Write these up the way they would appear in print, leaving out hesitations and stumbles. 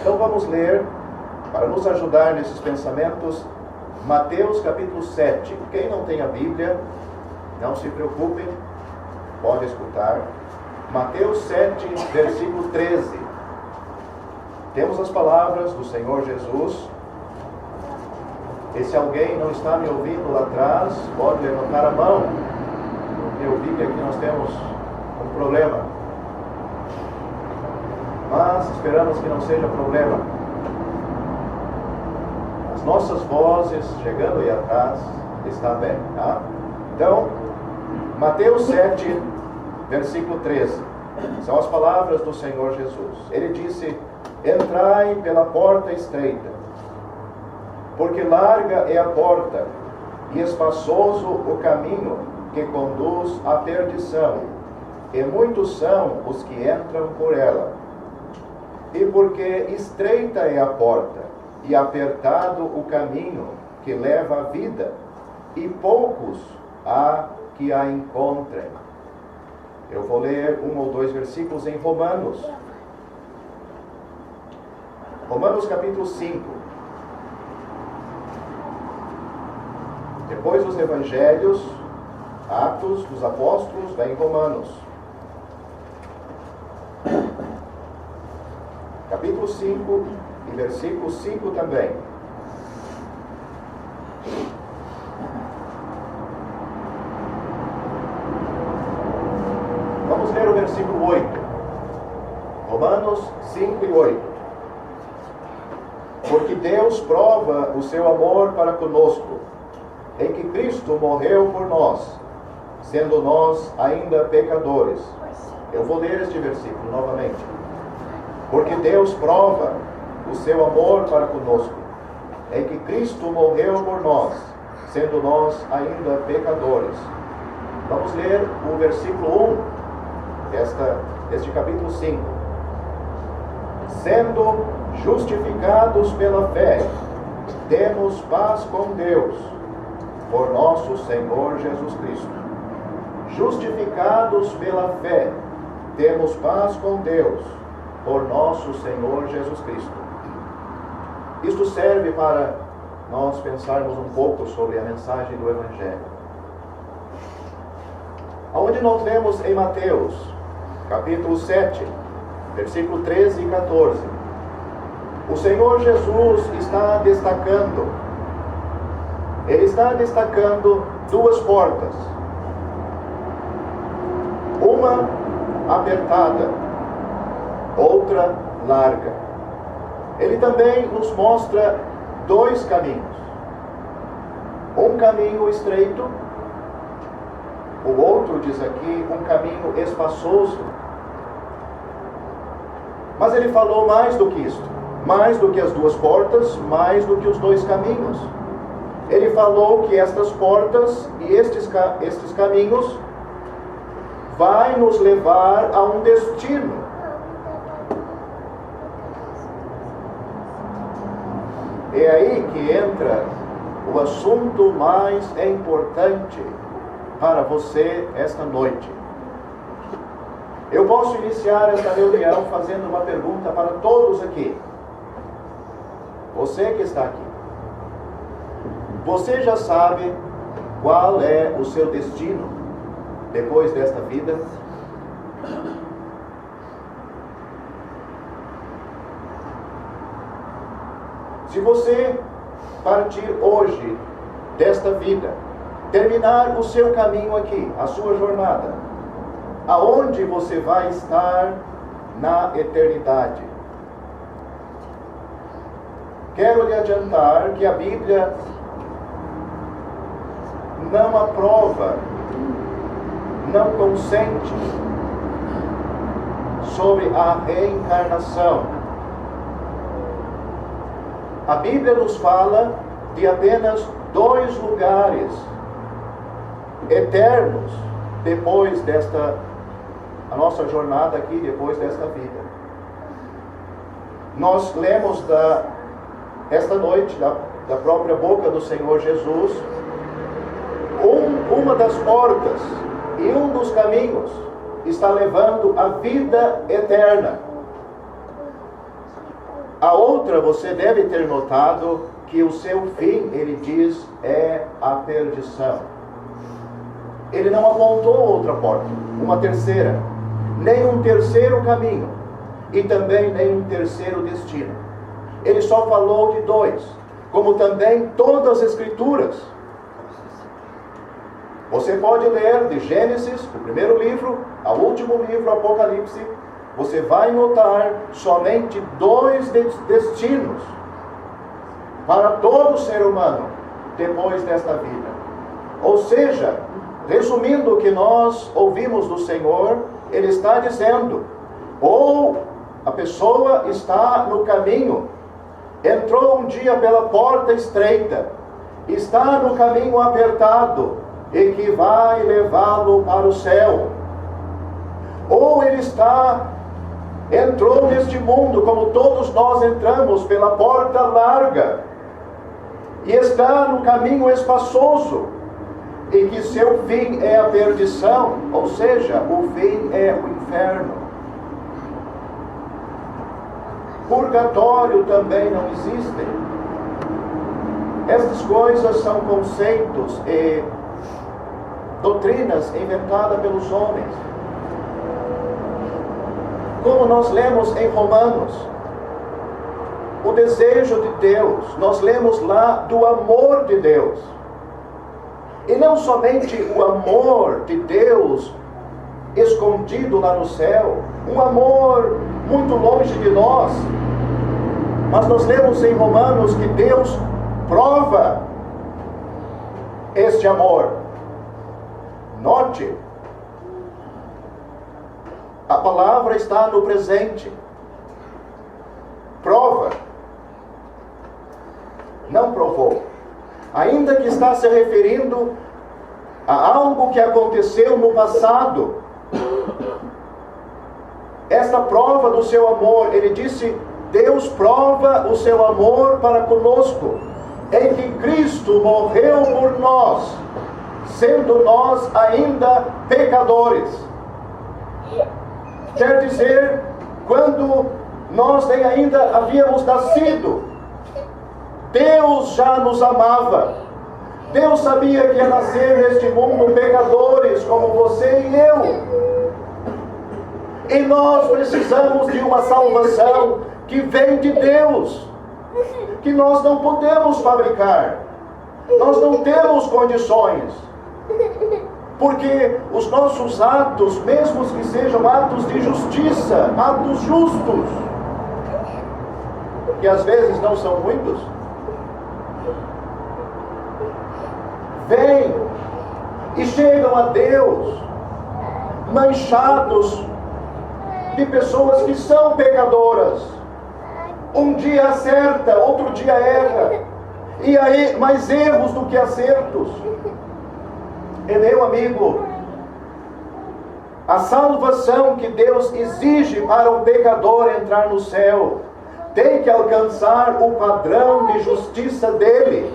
Então vamos ler, para nos ajudar nesses pensamentos, Mateus capítulo 7. Quem não tem a Bíblia, não se preocupem, pode escutar. Mateus 7, versículo 13. Temos as palavras do Senhor Jesus. E se alguém não está me ouvindo lá atrás, pode levantar a mão. Eu vi que aqui nós temos um problema. Mas esperamos que não seja problema. As nossas vozes chegando aí atrás está bem, tá? Então, Mateus 7, versículo 13. São as palavras do Senhor Jesus. Ele disse: entrai pela porta estreita, porque larga é a porta e espaçoso o caminho que conduz à perdição, e muitos são os que entram por ela. E porque estreita é a porta e apertado o caminho que leva à vida, e poucos há que a encontrem. Eu vou ler 1 ou 2 versículos em Romanos. Romanos capítulo 5. Depois dos Evangelhos, Atos dos Apóstolos, vem Romanos. Capítulo 5 e versículo 5 também. Vamos ler o versículo 8. Romanos 5 e 8. Porque Deus prova o seu amor para conosco, em que Cristo morreu por nós, sendo nós ainda pecadores. Eu vou ler este versículo novamente. Porque Deus prova o seu amor para conosco, em que Cristo morreu por nós, sendo nós ainda pecadores. Vamos ler o versículo 1 deste capítulo 5. Sendo justificados pela fé, temos paz com Deus, por nosso Senhor Jesus Cristo. Justificados pela fé, temos paz com Deus, por nosso Senhor Jesus Cristo. Isto serve para nós pensarmos um pouco sobre a mensagem do Evangelho. Aonde nós lemos em Mateus, capítulo 7, versículo 13 e 14. O Senhor Jesus está destacando. Ele está destacando 2 portas. Uma apertada, outra larga. Ele também nos mostra 2 caminhos. Um caminho estreito, o outro, diz aqui, um caminho espaçoso. Mas ele falou mais do que isto, mais do que as 2 portas, mais do que os 2 caminhos. Ele falou que estas portas e estes caminhos vai nos levar a um destino. É aí que entra o assunto mais importante para você esta noite. Eu posso iniciar esta reunião fazendo uma pergunta para todos aqui. Você que está aqui. Você já sabe qual é o seu destino depois desta vida? Se você partir hoje desta vida, terminar o seu caminho aqui, a sua jornada, aonde você vai estar na eternidade? Quero lhe adiantar que a Bíblia não aprova, não consente sobre a reencarnação. A Bíblia nos fala de apenas 2 lugares eternos depois a nossa jornada aqui, depois desta vida. Nós lemos esta noite, da própria boca do Senhor Jesus, uma das portas e um dos caminhos está levando à vida eterna. A outra, você deve ter notado que o seu fim, ele diz, é a perdição. Ele não apontou outra porta, uma terceira, nem um terceiro caminho, e também nem um terceiro destino. Ele só falou de dois, como também todas as Escrituras. Você pode ler de Gênesis, o primeiro livro, ao último livro, Apocalipse. Você vai notar somente dois destinos para todo ser humano depois desta vida. Ou seja, resumindo o que nós ouvimos do Senhor, Ele está dizendo: ou a pessoa está no caminho, entrou um dia pela porta estreita, está no caminho apertado e que vai levá-lo para o céu, ou ele entrou neste mundo, como todos nós entramos, pela porta larga, e está no caminho espaçoso, e que seu fim é a perdição, ou seja, o fim é o inferno. Purgatório também não existe. Estas coisas são conceitos e doutrinas inventadas pelos homens. Como nós lemos em Romanos, o desejo de Deus, nós lemos lá do amor de Deus. E não somente o amor de Deus escondido lá no céu, um amor muito longe de nós, mas nós lemos em Romanos que Deus prova este amor. Note, a palavra está no presente. Prova. Não provou. Ainda que está se referindo a algo que aconteceu no passado. Esta prova do seu amor, ele disse, Deus prova o seu amor para conosco, em que Cristo morreu por nós, sendo nós ainda pecadores. Quer dizer, quando nós nem ainda havíamos nascido, Deus já nos amava. Deus sabia que ia nascer neste mundo pecadores como você e eu. E nós precisamos de uma salvação que vem de Deus, que nós não podemos fabricar. Nós não temos condições. Porque os nossos atos, mesmo que sejam atos de justiça, atos justos, que às vezes não são muitos, vêm e chegam a Deus manchados de pessoas que são pecadoras. Um dia acerta, outro dia erra, e aí mais erros do que acertos. E meu amigo, a salvação que Deus exige para um pecador entrar no céu tem que alcançar o padrão de justiça dele,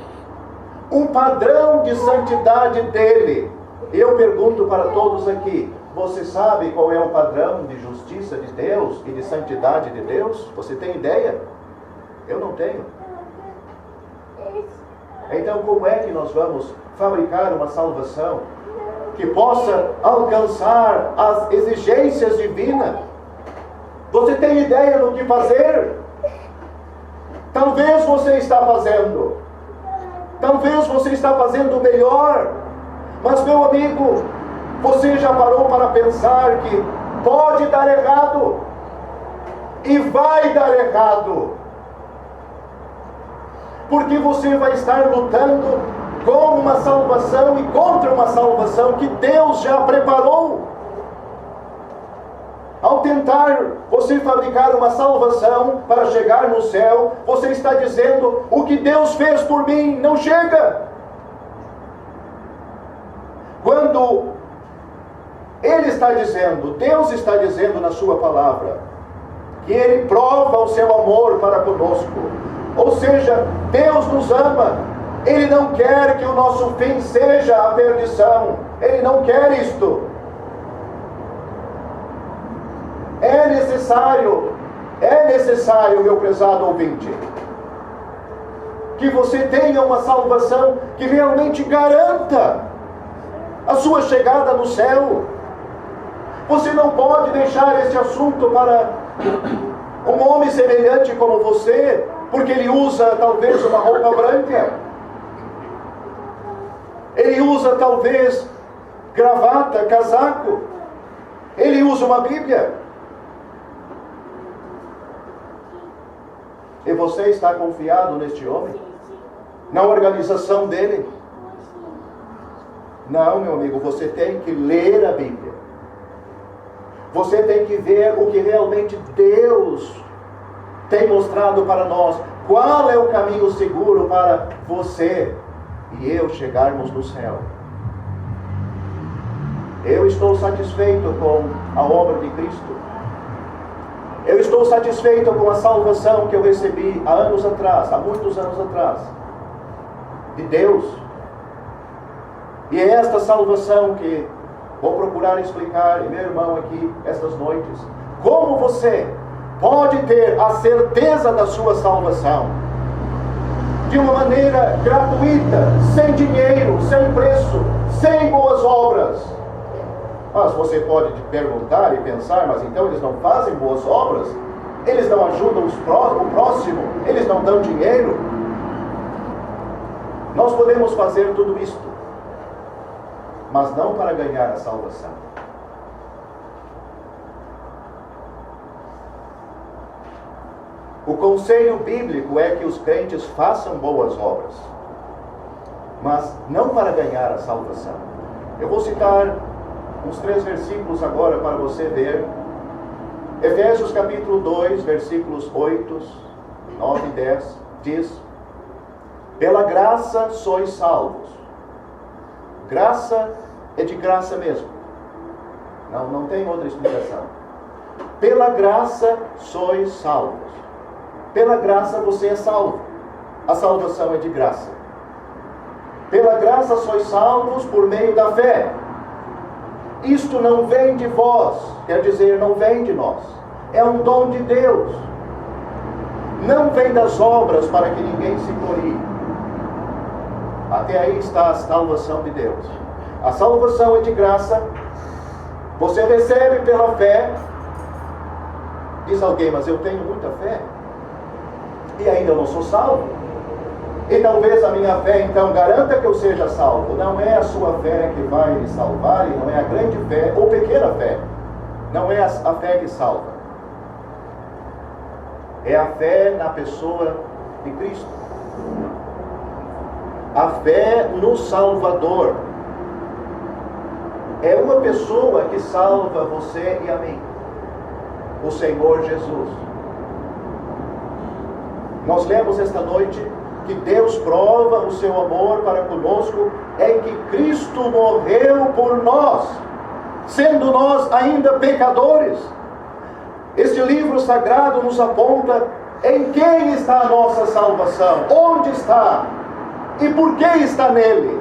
um padrão de santidade dele. Eu pergunto para todos aqui, você sabe qual é o padrão de justiça de Deus e de santidade de Deus? Você tem ideia? Eu não tenho. Então como é que nós vamos fabricar uma salvação que possa alcançar as exigências divinas? Você tem ideia do que fazer? Talvez você está fazendo. Talvez você está fazendo o melhor. Mas meu amigo, você já parou para pensar que pode dar errado? E vai dar errado. Porque você vai estar lutando com uma salvação e contra uma salvação que Deus já preparou. Ao tentar você fabricar uma salvação para chegar no céu, você está dizendo, o que Deus fez por mim não chega. Quando Ele está dizendo, Deus está dizendo na sua palavra, que Ele prova o seu amor para conosco. Ou seja, Deus nos ama. Ele não quer que o nosso fim seja a perdição. Ele não quer isto. É É necessário, meu prezado ouvinte, que você tenha uma salvação que realmente garanta a sua chegada no céu. Você não pode deixar este assunto para um homem semelhante como você, porque ele usa talvez uma roupa branca, ele usa talvez gravata, casaco, ele usa uma Bíblia. E você está confiado neste homem? Na organização dele? Não, meu amigo, você tem que ler a Bíblia. Você tem que ver o que realmente Deus tem mostrado para nós. Qual é o caminho seguro para você e eu chegarmos no céu? Eu estou satisfeito com a obra de Cristo. Eu estou satisfeito com a salvação que eu recebi há anos atrás, há muitos anos atrás, de Deus. E é esta salvação que vou procurar explicar, meu irmão, aqui, estas noites. Como você pode ter a certeza da sua salvação de uma maneira gratuita, sem dinheiro, sem preço, sem boas obras? Mas você pode perguntar e pensar, mas então eles não fazem boas obras? Eles não ajudam o próximo? Eles não dão dinheiro? Nós podemos fazer tudo isto, mas não para ganhar a salvação. O conselho bíblico é que os crentes façam boas obras, mas não para ganhar a salvação. Eu vou citar uns 3 versículos agora para você ver. Efésios capítulo 2, versículos 8, 9 e 10, diz: pela graça sois salvos. Graça é de graça mesmo. Não tem outra explicação. Pela graça sois salvos. Pela graça você é salvo. A salvação é de graça. Pela graça sois salvos por meio da fé. Isto não vem de vós, quer dizer, não vem de nós. É um dom de Deus. Não vem das obras para que ninguém se glorie. Até aí está a salvação de Deus. A salvação é de graça. Você recebe pela fé. Diz alguém, mas eu tenho muita fé e ainda não sou salvo. E talvez a minha fé então garanta que eu seja salvo. Não é a sua fé que vai lhe salvar, e não é a grande fé ou pequena fé. Não é a fé que salva. É a fé na pessoa de Cristo. A fé no Salvador. É uma pessoa que salva você e a mim. O Senhor Jesus. Nós lemos esta noite que Deus prova o seu amor para conosco em que Cristo morreu por nós, sendo nós ainda pecadores. Este livro sagrado nos aponta em quem está a nossa salvação, onde está e por que está nele.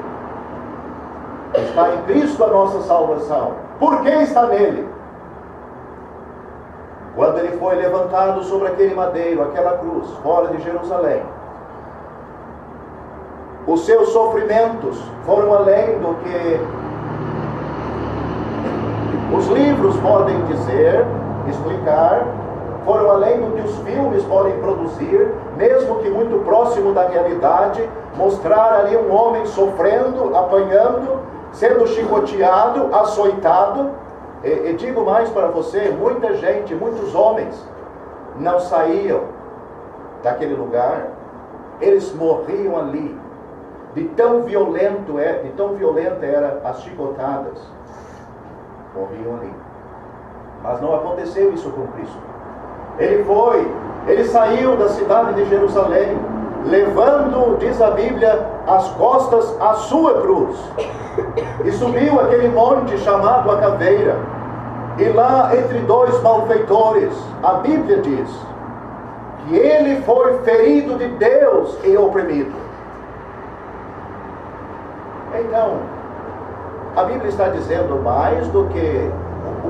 Está em Cristo a nossa salvação. Por que está nele? Quando ele foi levantado sobre aquele madeiro, aquela cruz, fora de Jerusalém, os seus sofrimentos foram além do que os livros podem dizer, explicar, foram além do que os filmes podem produzir, mesmo que muito próximo da realidade, mostrar ali um homem sofrendo, apanhando, sendo chicoteado, açoitado. E digo mais para você, muita gente, muitos homens não saíam daquele lugar, eles morriam ali. De tão violenta eram as chicotadas, morriam ali. Mas não aconteceu isso com Cristo. Ele saiu da cidade de Jerusalém, levando, diz a Bíblia, as costas à sua cruz, e subiu aquele monte chamado a Caveira, e lá entre 2 malfeitores, a Bíblia diz que ele foi ferido de Deus e oprimido. Então, a Bíblia está dizendo mais do que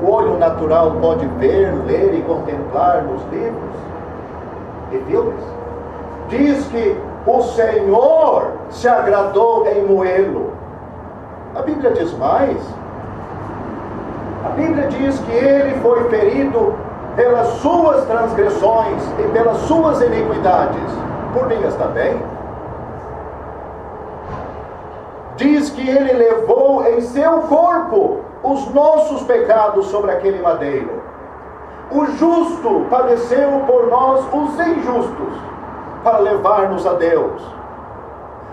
o olho natural pode ver, ler e contemplar nos livros. e filmes. Diz que o Senhor se agradou em moê-lo. A Bíblia diz mais. A Bíblia diz que ele foi ferido pelas suas transgressões e pelas suas iniquidades, por minhas também. Diz que ele levou em seu corpo os nossos pecados sobre aquele madeiro. O justo padeceu por nós, os injustos, para levar-nos a Deus.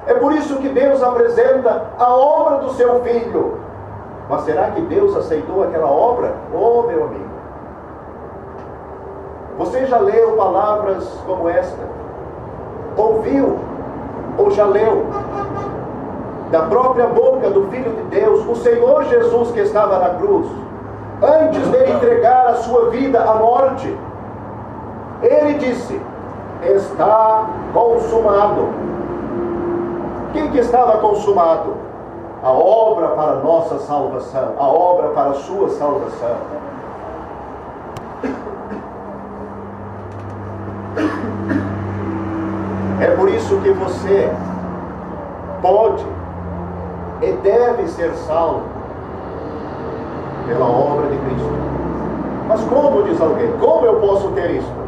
É por isso que Deus apresenta a obra do seu Filho. Mas será que Deus aceitou aquela obra? Oh, meu amigo! Você já leu palavras como esta? Ouviu? Ou já leu? Da própria boca do Filho de Deus, o Senhor Jesus que estava na cruz, antes de entregar a sua vida à morte, ele disse: está consumado. O que estava consumado? A obra para a nossa salvação, a obra para a sua salvação. É por isso que você pode e deve ser salvo pela obra de Cristo. Mas como, diz alguém, como eu posso ter isto?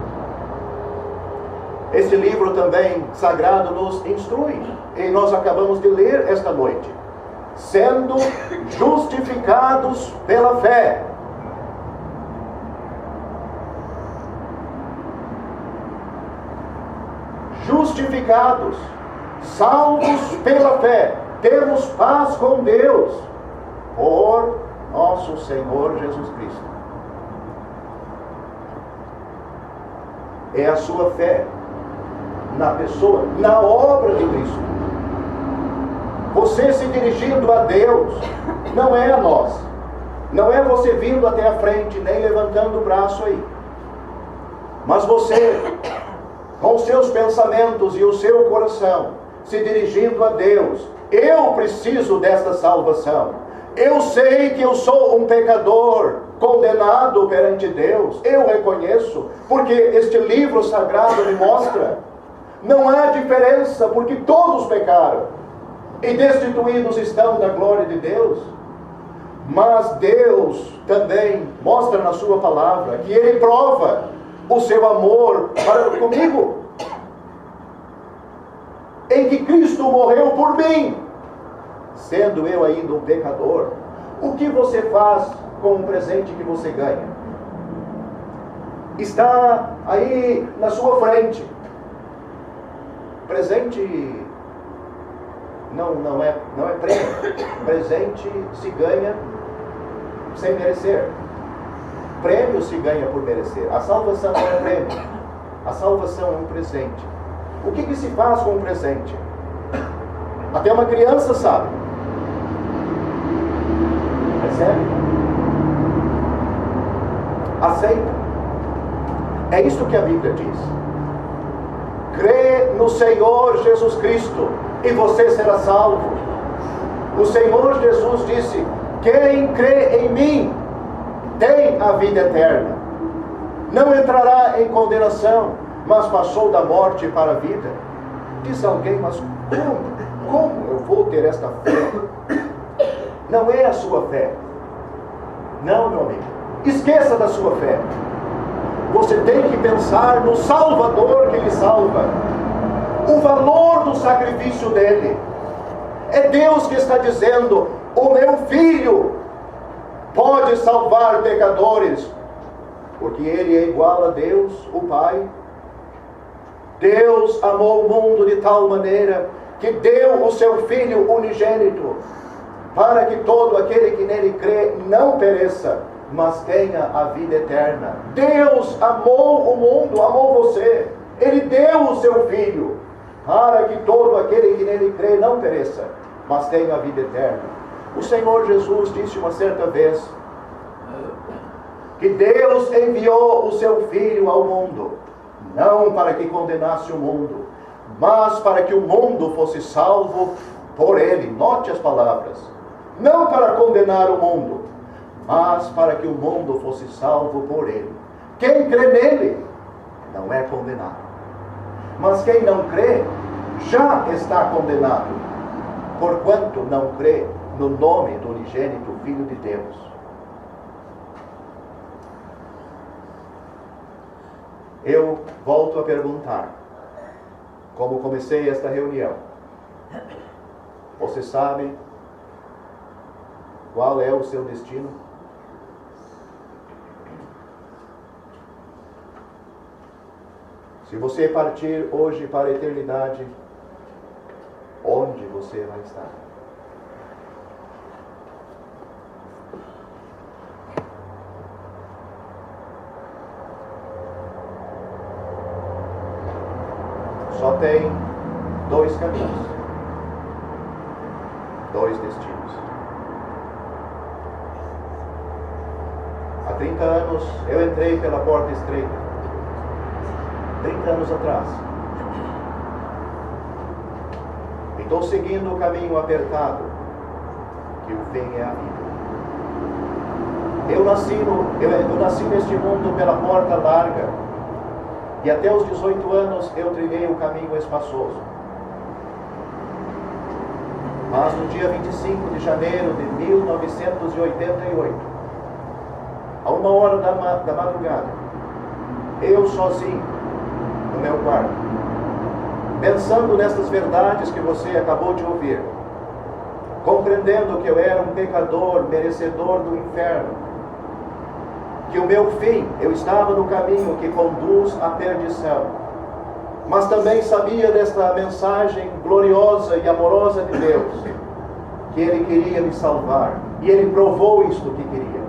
Este livro também sagrado nos instrui, e nós acabamos de ler esta noite. Sendo justificados pela fé. Justificados, salvos pela fé, temos paz com Deus por nosso Senhor Jesus Cristo. É a sua fé na pessoa, na obra de Cristo. Você se dirigindo a Deus, não é a nós. Não é você vindo até a frente, nem levantando o braço aí. Mas você, com os seus pensamentos e o seu coração, se dirigindo a Deus. Eu preciso desta salvação. Eu sei que eu sou um pecador, condenado perante Deus. Eu reconheço, porque este livro sagrado me mostra. Não há diferença, porque todos pecaram e destituídos estão da glória de Deus. Mas Deus também mostra na sua palavra que Ele prova o seu amor para comigo, em que Cristo morreu por mim, sendo eu ainda um pecador. O que você faz com o presente que você ganha? Está aí na sua frente. Presente não é prêmio. Presente se ganha sem merecer. Prêmio se ganha por merecer. A salvação não é prêmio. A salvação é um presente. O que se faz com um presente? Até uma criança sabe. Recebe. Aceita. É isso que a Bíblia diz. Crê no Senhor Jesus Cristo e você será salvo. O Senhor Jesus disse: quem crê em mim tem a vida eterna. Não entrará em condenação, mas passou da morte para a vida. Diz alguém: mas como eu vou ter esta fé? Não é a sua fé. Não, meu amigo. Esqueça da sua fé. Você tem que pensar no Salvador que lhe salva. O valor do sacrifício dele. É Deus que está dizendo: o meu filho pode salvar pecadores, porque ele é igual a Deus, o Pai. Deus amou o mundo de tal maneira que deu o seu Filho unigênito, para que todo aquele que nele crê não pereça, mas tenha a vida eterna. Deus amou o mundo, amou você. Ele deu o seu Filho, para que todo aquele que nele crê não pereça, mas tenha a vida eterna. O Senhor Jesus disse uma certa vez que Deus enviou o seu Filho ao mundo, não para que condenasse o mundo, mas para que o mundo fosse salvo por ele. Note as palavras. Não para condenar o mundo, mas para que o mundo fosse salvo por ele. Quem crê nele não é condenado. Mas quem não crê já está condenado, porquanto não crê no nome do unigênito Filho de Deus. Eu volto a perguntar, como comecei esta reunião: você sabe qual é o seu destino? Se você partir hoje para a eternidade, onde você vai estar? Só tem dois caminhos, dois destinos. Há 30 anos eu entrei pela porta estreita. 30 anos atrás. Estou seguindo o caminho apertado, que o fim é a vida. Eu nasci neste mundo pela porta larga, e até os 18 anos eu trilhei o caminho espaçoso. Mas no dia 25 de janeiro de 1988, a 1h da madrugada, eu sozinho, no meu quarto, pensando nestas verdades que você acabou de ouvir, compreendendo que eu era um pecador, merecedor do inferno, que o meu fim, eu estava no caminho que conduz à perdição, mas também sabia desta mensagem gloriosa e amorosa de Deus, que Ele queria me salvar, e Ele provou isto que queria,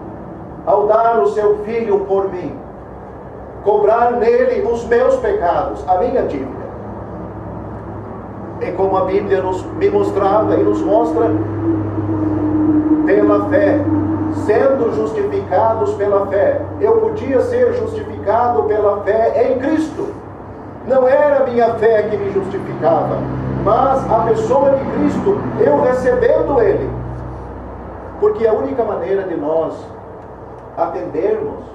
ao dar o seu Filho por mim, cobrar nele os meus pecados, a minha dívida. E como a Bíblia me mostrava e nos mostra, pela fé, sendo justificados pela fé, eu podia ser justificado pela fé em Cristo. Não era a minha fé que me justificava, mas a pessoa de Cristo, eu recebendo Ele. Porque a única maneira de nós atendermos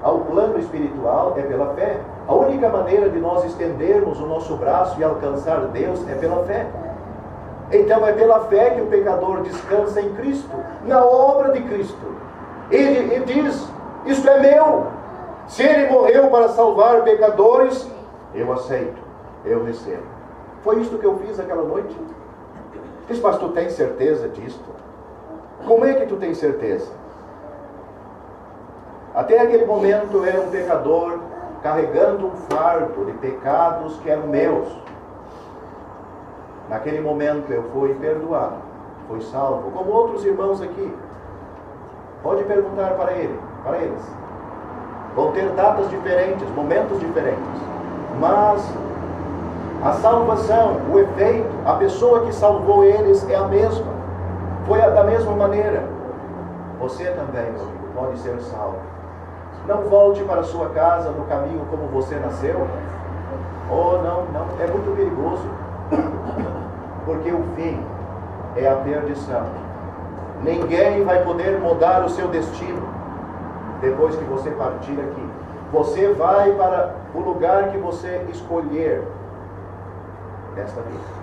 ao plano espiritual é pela fé. A única maneira de nós estendermos o nosso braço e alcançar Deus é pela fé. Então é pela fé que o pecador descansa em Cristo, na obra de Cristo. Ele diz: isto é meu. Se Ele morreu para salvar pecadores, eu aceito, eu recebo. Foi isto que eu fiz aquela noite. Diz: mas tu tens certeza disto? Como é que tu tens certeza? Até aquele momento eu era um pecador, carregando um fardo de pecados que eram meus. Naquele momento eu fui perdoado, fui salvo, como outros irmãos aqui. Pode perguntar para eles. Vão ter datas diferentes, momentos diferentes, mas a salvação, o efeito, a pessoa que salvou eles é a mesma. Foi da mesma maneira. Você também, meu amigo, pode ser salvo. Não volte para a sua casa no caminho como você nasceu. Oh, não, é muito perigoso. Porque o fim é a perdição. Ninguém vai poder mudar o seu destino depois que você partir aqui. Você vai para o lugar que você escolher nesta vida.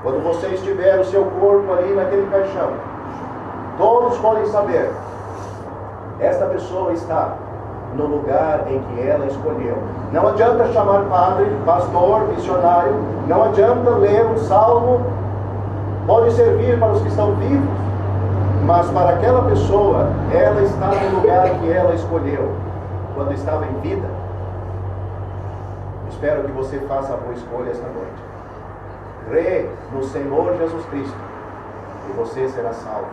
Quando você estiver o seu corpo ali naquele caixão, todos podem saber: esta pessoa está no lugar em que ela escolheu. Não adianta chamar padre, pastor, missionário. Não adianta ler um salmo. Pode servir para os que estão vivos, mas para aquela pessoa, ela está no lugar que ela escolheu quando estava em vida. Espero que você faça a boa escolha esta noite. Crê no Senhor Jesus Cristo e você será salvo.